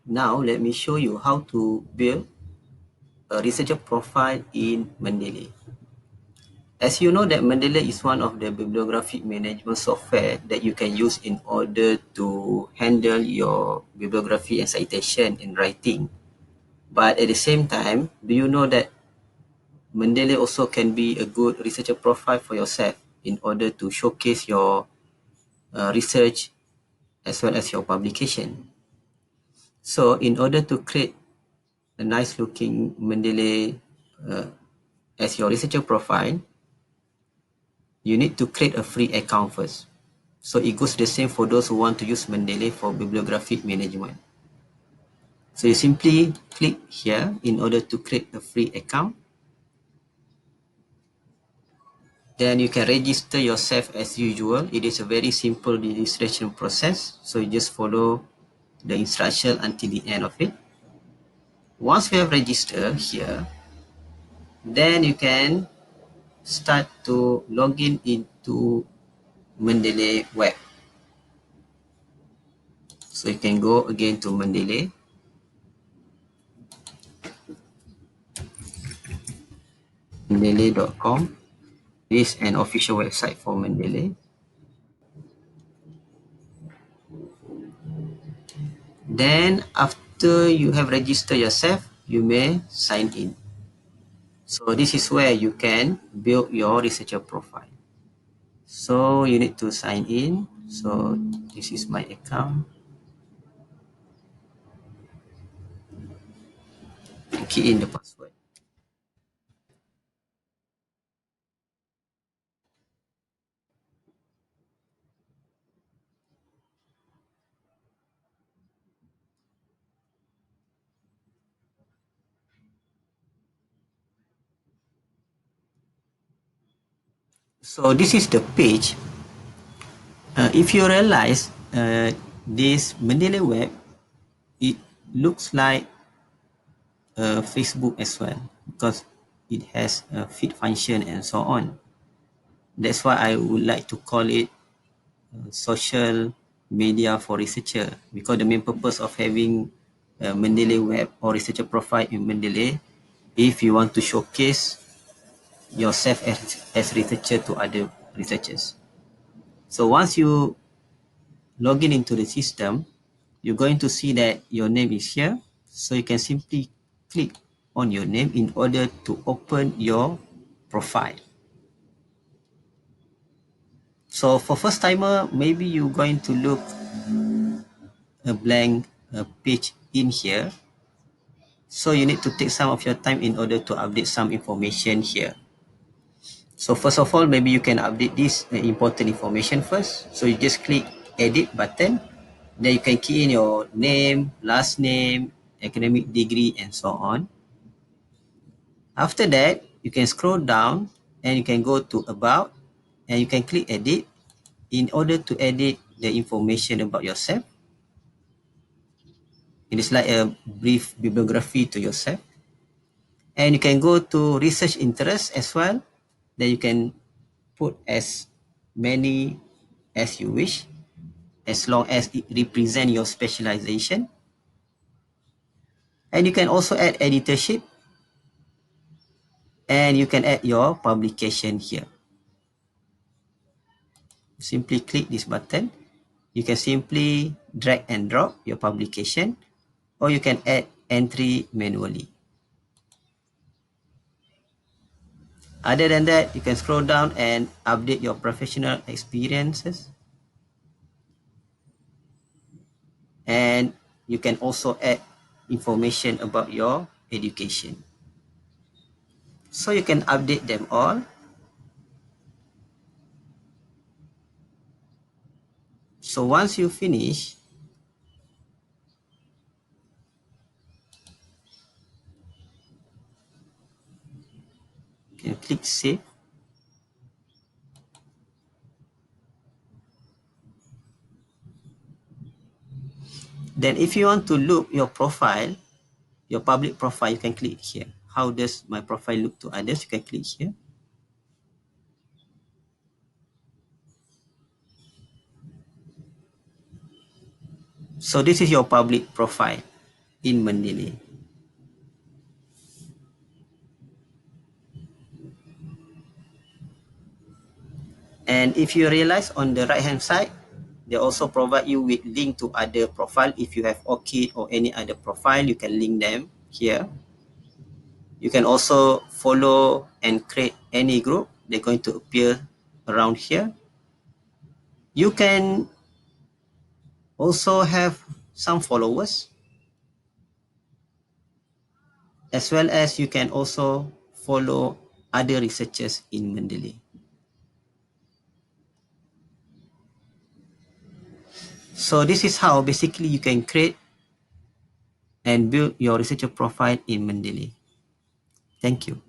Now let me show you how to build a researcher profile in Mendeley. As you know that Mendeley is one of the bibliographic management software that you can use in order to handle your bibliography and citation in writing. But at the same time, do you know that Mendeley also can be a good researcher profile for yourself in order to showcase your research as well as your publication. So in order to create a nice looking Mendeley as your researcher profile, you need to create a free account first. So it goes the same for those who want to use Mendeley for bibliographic management. So you simply click here in order to create a free account. Then you can register yourself as usual. It is a very simple registration process. So you just follow the instruction until the end of it. Once we have registered here, then you can start to log in into Mendeley web. So you can go again to Mendeley. Mendeley.com. This is an official website for Mendeley. Then after you have registered yourself, you may sign in. So this is where you can build your researcher profile. So you need to sign in. So this is my account. Key in the password. So this is the page. If you realize this Mendeley web, it looks like Facebook as well because it has a feed function and so on. That's why I would like to call it social media for researcher, because the main purpose of having a Mendeley web or researcher profile in Mendeley, if you want to showcase yourself as researcher to other researchers. So once you log in into the system, you're going to see that your name is here. So you can simply click on your name in order to open your profile. So for first timer, maybe you're going to look a blank page in here. So you need to take some of your time in order to update some information here. So first of all, maybe you can update this important information first. So you just click edit button. Then you can key in your name, last name, academic degree, and so on. After that, you can scroll down and you can go to about and you can click edit in order to edit the information about yourself. It is like a brief bibliography to yourself. And you can go to research interest as well. Then you can put as many as you wish, as long as it represents your specialization. And you can also add editorship, and you can add your publication here. Simply click this button. You can simply drag and drop your publication, or you can add entry manually. Other than that, you can scroll down and update your professional experiences. And you can also add information about your education. So you can update them all. So once you finish, you can click save. Then if you want to look your profile, your public profile, you can click here. How does my profile look to others? You can click here. So this is your public profile. in Mendeley. And if you realize on the right hand side, they also provide you with link to other profile. If you have ORCID or any other profile, you can link them here. You can also follow and create any group. They're going to appear around here. You can also have some followers, as well as you can also follow other researchers in Mendeley. So this is how basically you can create and build your researcher profile in Mendeley. Thank you.